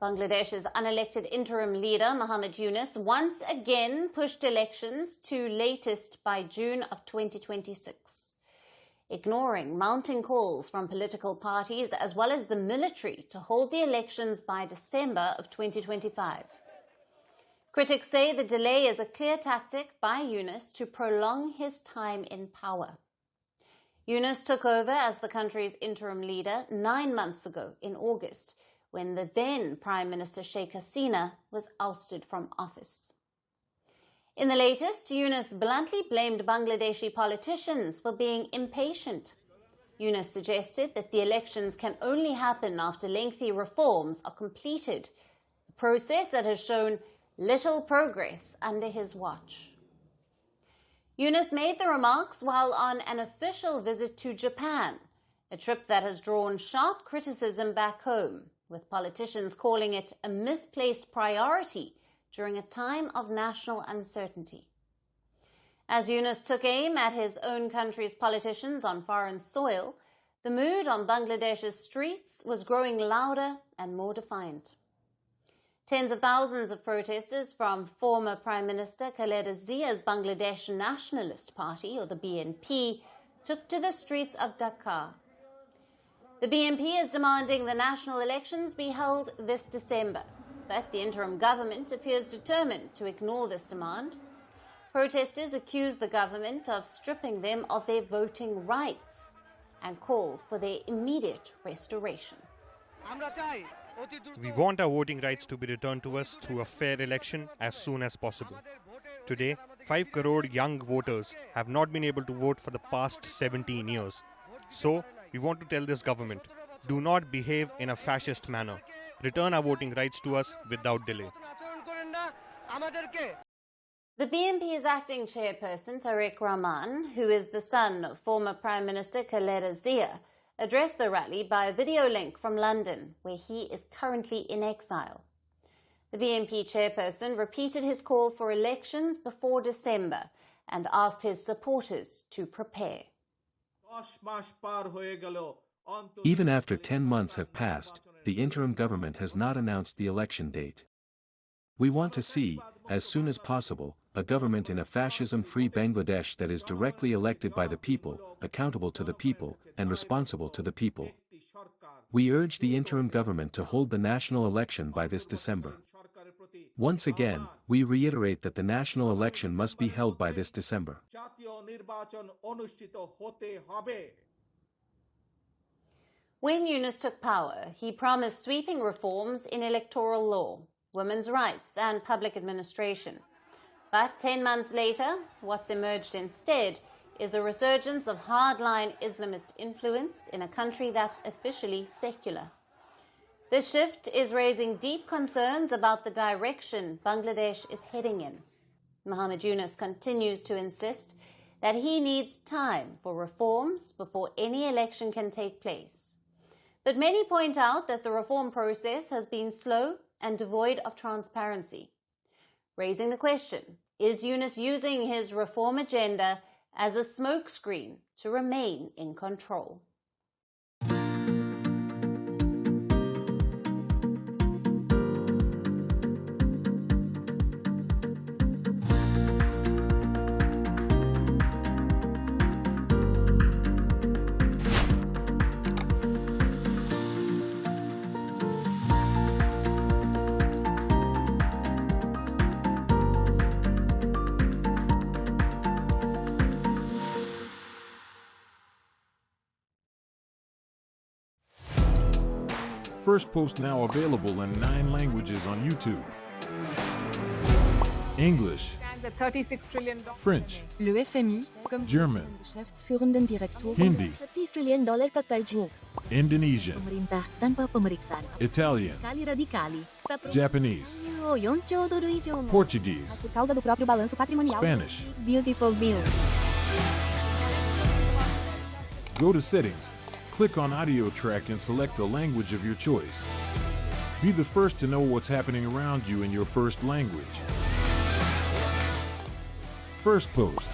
Bangladesh's unelected interim leader, Mohammad Yunus, once again pushed elections to latest by June of 2026, ignoring mounting calls from political parties as well as the military to hold the elections by December of 2025. Critics say the delay is a clear tactic by Yunus to prolong his time in power. Yunus took over as the country's interim leader 9 months ago in August, when the then Prime Minister Sheikh Hasina was ousted from office. In the latest, Yunus bluntly blamed Bangladeshi politicians for being impatient. Yunus suggested that the elections can only happen after lengthy reforms are completed, a process that has shown little progress under his watch. Yunus made the remarks while on an official visit to Japan, a trip that has drawn sharp criticism back home, with politicians calling it a misplaced priority during a time of national uncertainty. As Yunus took aim at his own country's politicians on foreign soil, the mood on Bangladesh's streets was growing louder and more defiant. Tens of thousands of protesters from former Prime Minister Khaleda Zia's Bangladesh Nationalist Party, or the BNP, took to the streets of Dhaka. The BNP is demanding the national elections be held this December, but the interim government appears determined to ignore this demand. Protesters accuse the government of stripping them of their voting rights and called for their immediate restoration. We want our voting rights to be returned to us through a fair election as soon as possible. Today, 5 crore young voters have not been able to vote for the past 17 years. So, we want to tell this government, do not behave in a fascist manner. Return our voting rights to us without delay. The BNP's acting chairperson, Tarique Rahman, who is the son of former Prime Minister Khaleda Zia, addressed the rally by a video link from London, where he is currently in exile. The BNP chairperson repeated his call for elections before December and asked his supporters to prepare. Even after 10 months have passed, the interim government has not announced the election date. We want to see, as soon as possible, a government in a fascism-free Bangladesh that is directly elected by the people, accountable to the people, and responsible to the people. We urge the interim government to hold the national election by this December. Once again, we reiterate that the national election must be held by this December. When Yunus took power, he promised sweeping reforms in electoral law, women's rights and public administration. But 10 months later, what's emerged instead is a resurgence of hardline Islamist influence in a country that's officially secular. This shift is raising deep concerns about the direction Bangladesh is heading in. Mohammad Yunus continues to insist that he needs time for reforms before any election can take place. But many point out that the reform process has been slow and devoid of transparency, raising the question, is Yunus using his reform agenda as a smokescreen to remain in control? Firstpost now available in 9 languages on YouTube. English, $36 trillion. French, Le FMI, comme German, Geschäftsführenden Direktor, Hindi, $30 trillion ka kaljo. Indonesian, Pemerintah tanpa pemeriksaan. Italian, Sekali radikali. Japanese, 4 兆ドル以上も Portuguese, por causa do próprio balanço patrimonial. Spanish. Beautiful bill. Go to Settings, click on Audio Track and select the language of your choice. Be the first to know what's happening around you in your first language. Firstpost.